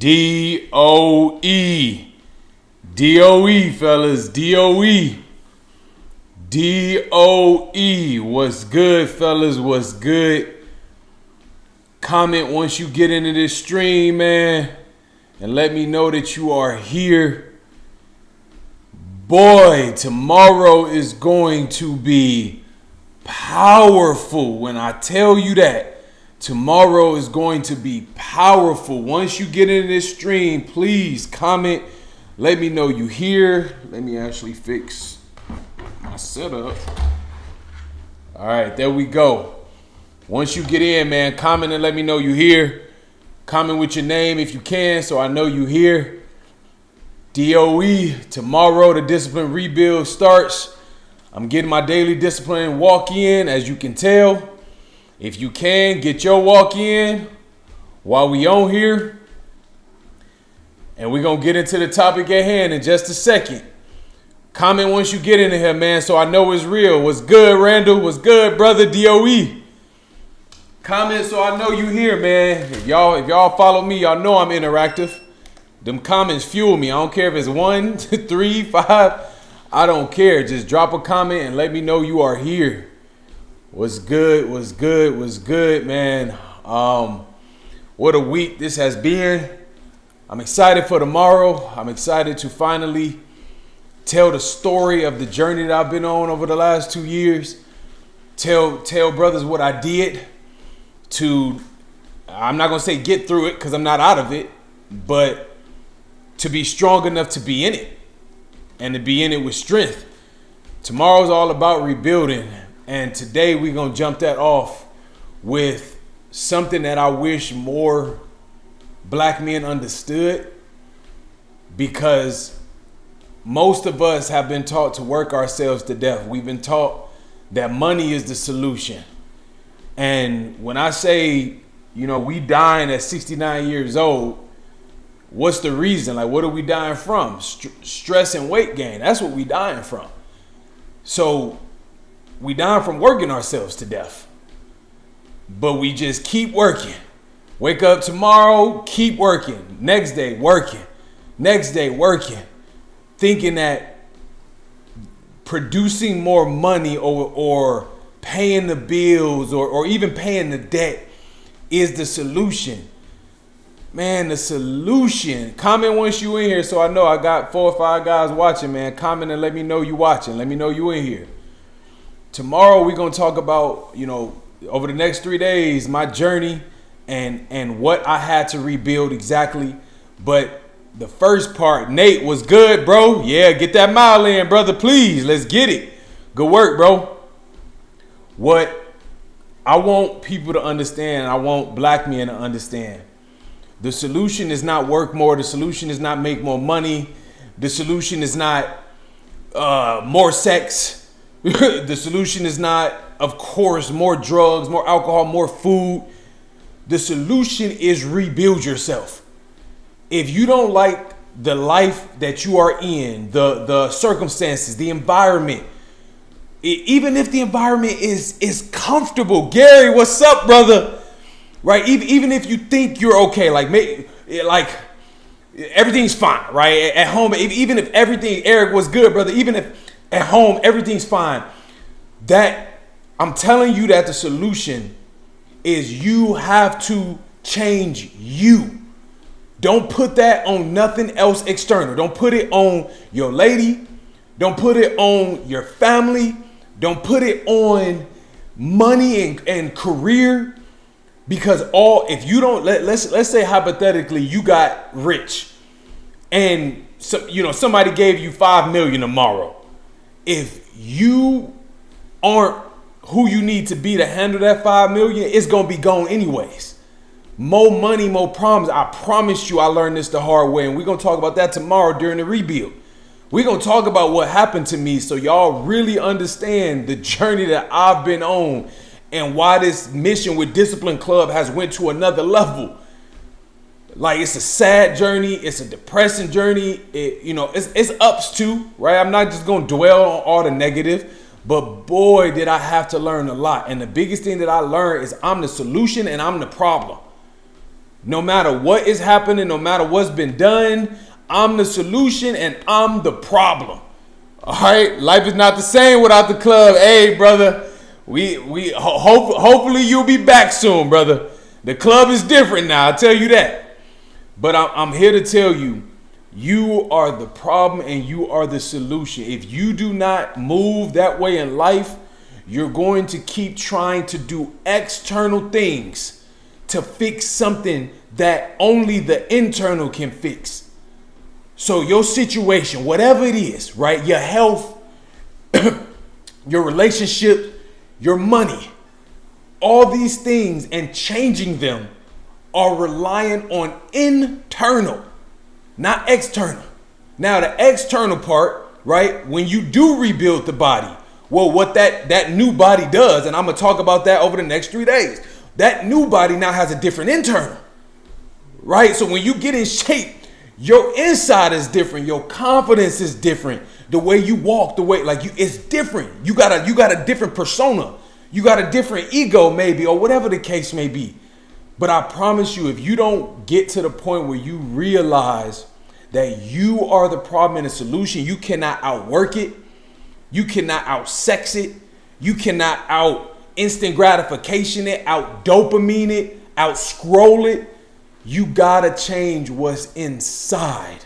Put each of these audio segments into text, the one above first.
D-O-E. D-O-E, fellas. D-O-E. D-O-E. What's good, fellas? What's good? Comment once you get into this stream, man. And let me know that you are here. Boy, tomorrow is going to be powerful. When I tell you that, tomorrow is going to be powerful. Once you get into this stream, please comment. Let me know you here. Let me actually fix my setup. All right, there we go. Once you get in, man, comment and let me know you here. Comment with your name if you can, so I know you here. DOE, tomorrow the discipline rebuild starts. I'm getting my daily discipline walk in, as you can tell. If you can, get your walk in while we on here. And we're going to get into the topic at hand in just a second. Comment once you get into here, man, so I know it's real. What's good, Randall? What's good, brother? DOE. Comment so I know you here, man. If y'all follow me, y'all know I'm interactive. Them comments fuel me. I don't care if it's 1, 3, 5. I don't care. Just drop a comment and let me know you are here. What's good? What's good? What's good, man? What a week this has been. I'm excited for tomorrow. I'm excited to finally tell the story of the journey that I've been on over the last 2 years. Tell brothers what I did to, I'm not going to say get through it because I'm not out of it, but to be strong enough to be in it and to be in it with strength. Tomorrow's all about rebuilding. And today we're going to jump that off with something that I wish more black men understood, because most of us have been taught to work ourselves to death. We've been taught that money is the solution. And when I say, we dying at 69 years old, what's the reason? Like, what are we dying from? Stress and weight gain. That's what we dying from. So we dying from working ourselves to death. But we just keep working. Wake up tomorrow, keep working. Next day, working. Next day, working. Thinking that producing more money or paying the bills or even paying the debt is the solution. Man, the solution. Comment once you in here so I know I got 4 or 5 guys watching, man. Comment and let me know you watching. Let me know you in here. Tomorrow we're going to talk about, over the next 3 days, my journey and what I had to rebuild exactly. But the first part, Nate, was good, bro. Yeah, get that mile in, brother, please. Let's get it. Good work, bro. What I want people to understand, I want black men to understand, the solution is not work more. The solution is not make more money. The solution is not more sex. The solution is not, of course, more drugs, more alcohol, more food. The solution is rebuild yourself. If you don't like the life that you are in, the circumstances, the environment, even if the environment is comfortable, Gary, what's up, brother? Right? Even if you think you're okay, like everything's fine, right? At home, even if everything, Eric, was good, brother. Even if at home everything's fine, that I'm telling you that the solution is you have to change you. Don't put that on nothing else external. Don't put it on your lady. Don't put it on your family. Don't put it on money and career. Because if you don't, let's say hypothetically you got rich and somebody gave you $5 million tomorrow. If you aren't who you need to be to handle that $5 million, it's gonna be gone anyways. More money, more problems. I promise you, I learned this the hard way, and we're gonna talk about that tomorrow during the rebuild. We're gonna talk about what happened to me so y'all really understand the journey that I've been on and why this mission with Discipline Club has went to another level. Like, it's a sad journey, it's a depressing journey. It's ups too, right? I'm not just gonna dwell on all the negative, but boy, did I have to learn a lot. And the biggest thing that I learned is I'm the solution and I'm the problem. No matter what is happening, no matter what's been done, I'm the solution and I'm the problem. All right, life is not the same without the club. Hey, brother, hopefully you'll be back soon, brother. The club is different now, I tell you that. But I'm here to tell you, you are the problem and you are the solution. If you do not move that way in life, you're going to keep trying to do external things to fix something that only the internal can fix. So your situation, whatever it is, right? Your health, your relationship, your money, all these things and changing them are reliant on internal, not external. Now the external part, right? When you do rebuild the body, well, what that new body does, and I'm gonna talk about that over the next 3 days. That new body now has a different internal, right? So when you get in shape, your inside is different. Your confidence is different. The way you walk, the way it's different. You got a different persona. You got a different ego, maybe, or whatever the case may be. But I promise you, if you don't get to the point where you realize that you are the problem and the solution, you cannot outwork it. You cannot outsex it. You cannot out instant gratification it, out dopamine it, out scroll it. You gotta change what's inside.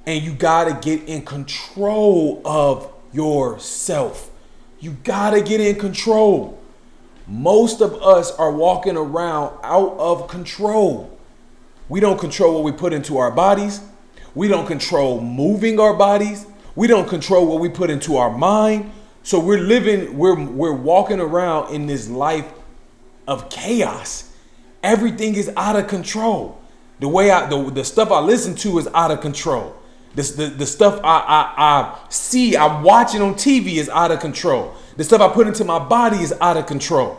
And you gotta get in control of yourself. You gotta get in control. Most of us are walking around out of control. We don't control what we put into our bodies. We don't control moving our bodies. We don't control what we put into our mind. So we're walking around in this life of chaos. Everything is out of control. The stuff I listen to is out of control. The stuff I see, I'm watching on TV is out of control. The stuff I put into my body is out of control.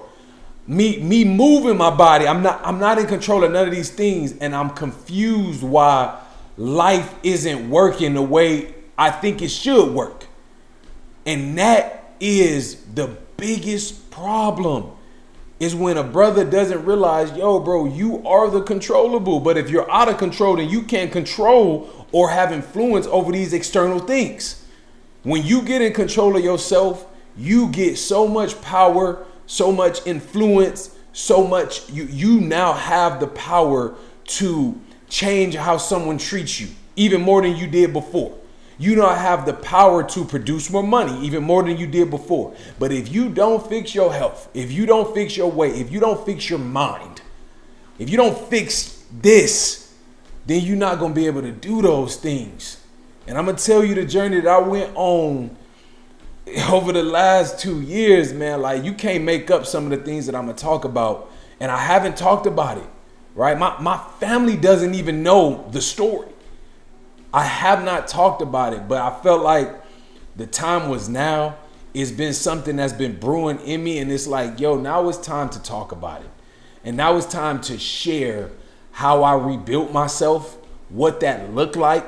Me moving my body, I'm not in control of none of these things, and I'm confused why life isn't working the way I think it should work. And that is the biggest problem, is when a brother doesn't realize, yo, bro, you are the controllable. But if you're out of control, then you can't control or have influence over these external things. When you get in control of yourself, you get so much power, so much influence, so much. You now have the power to change how someone treats you, even more than you did before. You now have the power to produce more money, even more than you did before. But if you don't fix your health, if you don't fix your weight, if you don't fix your mind, if you don't fix this, then you're not going to be able to do those things. And I'm going to tell you the journey that I went on over the last 2 years, man. Like, you can't make up some of the things that I'm going to talk about. And I haven't talked about it, right? My family doesn't even know the story. I have not talked about it, but I felt like the time was now. It's been something that's been brewing in me, and it's like, yo, now it's time to talk about it. And now it's time to share how I rebuilt myself, what that looked like,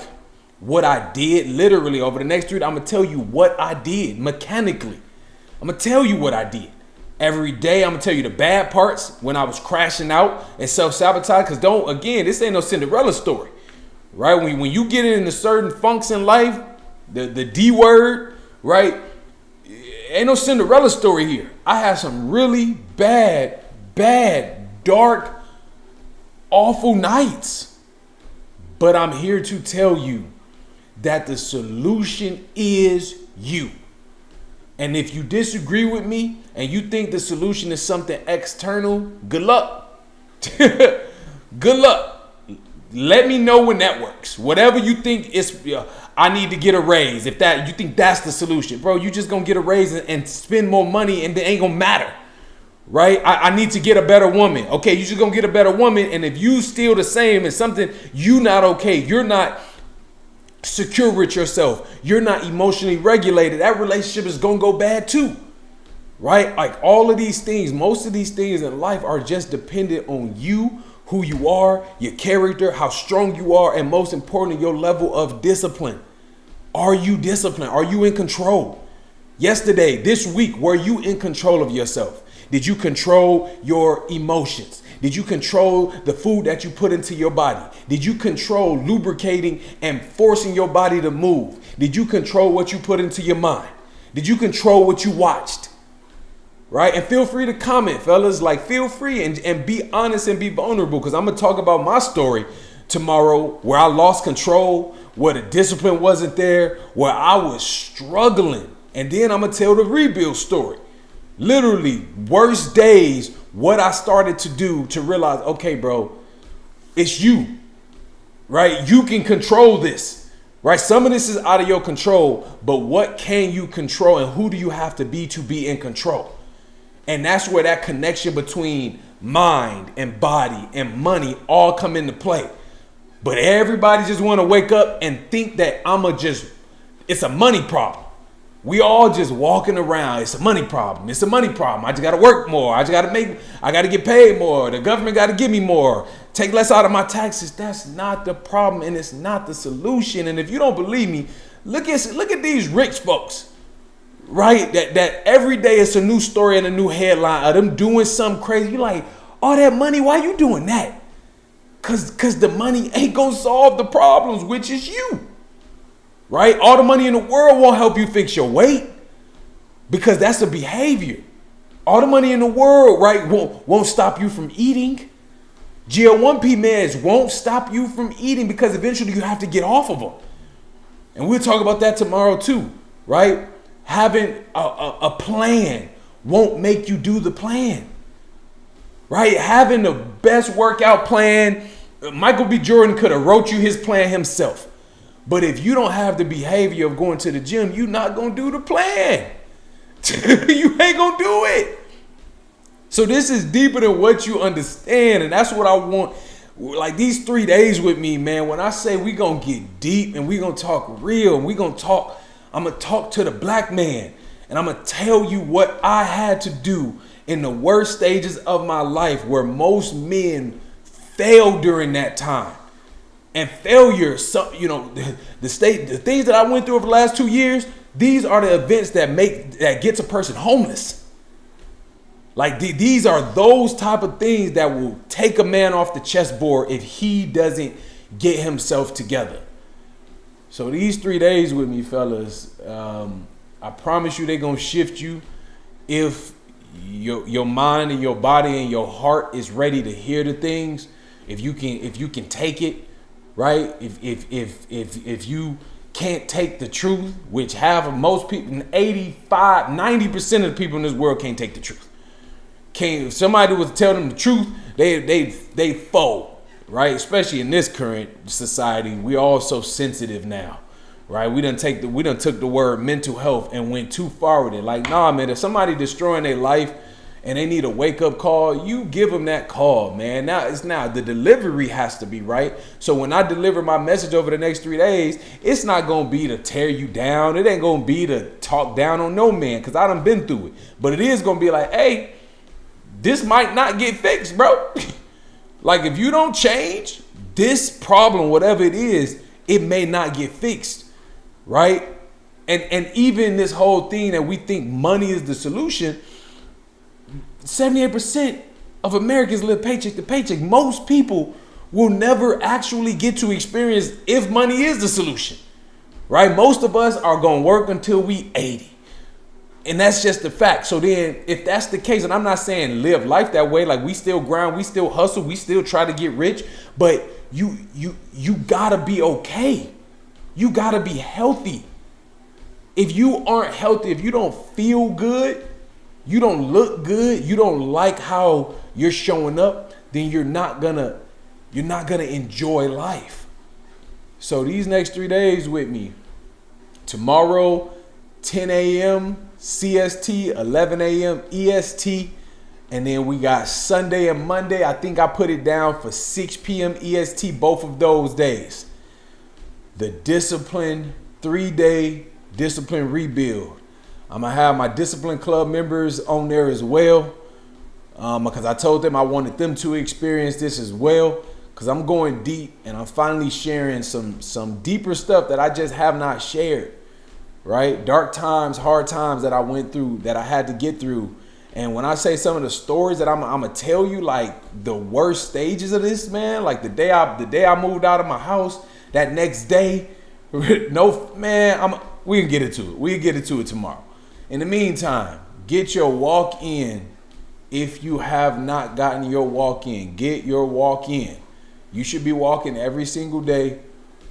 what I did literally over the next 3 days. I'm going to tell you what I did mechanically. I'm going to tell you what I did. Every day, I'm going to tell you the bad parts when I was crashing out and self-sabotage. Because this ain't no Cinderella story. Right? When you get into certain funks in life, the D word, right? Ain't no Cinderella story here. I had some really bad, dark, awful nights. But I'm here to tell you that the solution is you. And if you disagree with me and you think the solution is something external, good luck. Good luck. Let me know when that works. Whatever you think is, I need to get a raise. If that you think that's the solution, bro, you just gonna get a raise and spend more money, and it ain't gonna matter, right? I need to get a better woman. Okay, you just gonna get a better woman, and if you still the same and something you not okay, you're not secure with yourself, you're not emotionally regulated, that relationship is gonna go bad too, right? Like all of these things, most of these things in life are just dependent on you. Who you are, your character, how strong you are, and most importantly, your level of discipline. Are you disciplined? Are you in control? Yesterday, this week, were you in control of yourself? Did you control your emotions? Did you control the food that you put into your body? Did you control lubricating and forcing your body to move? Did you control what you put into your mind? Did you control what you watched? Right? And feel free to comment, fellas. Like, feel free and be honest and be vulnerable, because I'm going to talk about my story tomorrow, where I lost control, where the discipline wasn't there, where I was struggling. And then I'm going to tell the rebuild story. Literally, worst days, what I started to do to realize, okay, bro, it's you, right? You can control this, right? Some of this is out of your control, but what can you control, and who do you have to be in control? And that's where that connection between mind and body and money all come into play. But everybody just want to wake up and think that it's a money problem. We all just walking around. It's a money problem. It's a money problem. I just got to work more. I got to get paid more. The government got to give me more. Take less out of my taxes. That's not the problem, and it's not the solution. And if you don't believe me, look at these rich folks, right? That every day it's a new story and a new headline of them doing something crazy. You're like, all that money, why you doing that? Cause the money ain't gonna solve the problems, which is you. Right? All the money in the world won't help you fix your weight, because that's a behavior. All the money in the world, right, won't stop you from eating. GL1P meds won't stop you from eating, because eventually you have to get off of them. And we'll talk about that tomorrow too, right? Having a plan won't make you do the plan, right? Having the best workout plan, Michael B. Jordan could have wrote you his plan himself. But if you don't have the behavior of going to the gym, you're not going to do the plan. You ain't going to do it. So this is deeper than what you understand. And that's what I want. Like, these 3 days with me, man, when I say we going to get deep and we going to talk real, and we going to talk, I'm going to talk to the black man. And I'm going to tell you what I had to do in the worst stages of my life, where most men failed during that time. And failure, the things that I went through over the last 2 years, these are the events that gets a person homeless. Like, these are those type of things that will take a man off the chessboard if he doesn't get himself together. So these 3 days with me, fellas, I promise you they're gonna shift you if your mind and your body and your heart is ready to hear the things. If you can take it. Right? If you can't take the truth, which most people, 85, 90% of the people in this world can't take the truth. If somebody was to tell them the truth, they fold, right? Especially in this current society, we all so sensitive now, right? We done took the word mental health and went too far with it. Like, nah, man, if somebody destroying their life and they need a wake-up call, you give them that call, man. Now the delivery has to be right. So when I deliver my message over the next 3 days, it's not going to be to tear you down. It ain't going to be to talk down on no man, because I done been through it. But it is going to be like, hey, this might not get fixed, bro. Like, if you don't change this problem, whatever it is, it may not get fixed, right? And even this whole thing that we think money is the solution, 78% of Americans live paycheck to paycheck. Most people will never actually get to experience if money is the solution, right? Most of us are going to work until we 80. And that's just the fact. So then if that's the case, and I'm not saying live life that way, like we still grind, we still hustle, we still try to get rich, but you got to be okay. You got to be healthy. If you aren't healthy, if you don't feel good, you don't look good, you don't like how you're showing up, then you're not gonna enjoy life. So these next 3 days with me, tomorrow, 10 a.m. CST, 11 a.m. EST, and then we got Sunday and Monday. I think I put it down for 6 p.m. EST, both of those days. The Discipline 3-day Discipline Rebuild. I'm going to have my Discipline Club members on there as well, because I told them I wanted them to experience this as well, because I'm going deep and I'm finally sharing some deeper stuff that I just have not shared, right? Dark times, hard times that I went through, that I had to get through. And when I say some of the stories that I'm gonna tell you, like the worst stages of this, man, like the day I moved out of my house, that next day, no, man, we can get into it. We can get into it tomorrow. In the meantime, get your walk in. If you have not gotten your walk in, get your walk in. You should be walking every single day,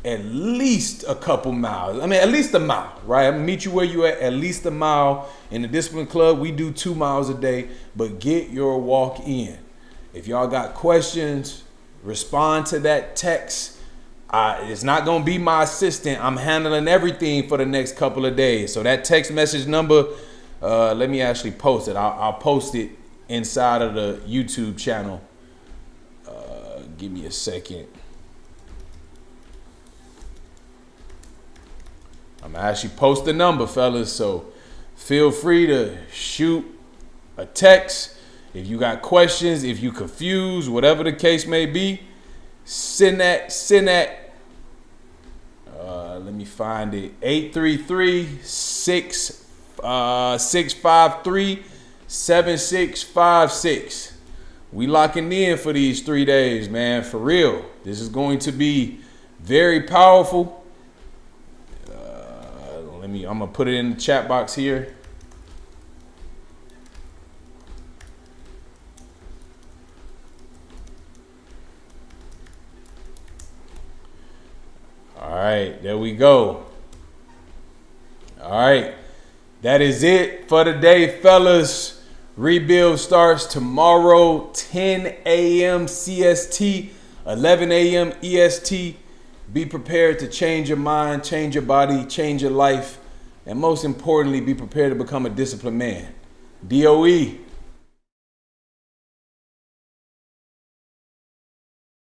at least a couple miles. I mean, at least a mile, right? I'm gonna meet you where you at least a mile. In the Discipline Club, we do 2 miles a day, but get your walk in. If y'all got questions, respond to that text. It's not gonna be my assistant. I'm handling everything for the next couple of days. So that text message number, let me actually post it. I'll post it inside of the YouTube channel. Give me a second. I'm gonna actually post the number, fellas. So feel free to shoot a text if you got questions, if you confused, whatever the case may be. Send that. Let me find it. 833-653-7656. We locking in for these 3 days, man. For real. This is going to be very powerful. I'm gonna put it in the chat box here. All right, there we go. All right, that is it for today, fellas. Rebuild starts tomorrow, 10 a.m. CST, 11 a.m. EST. Be prepared to change your mind, change your body, change your life, and most importantly, be prepared to become a disciplined man. DOE.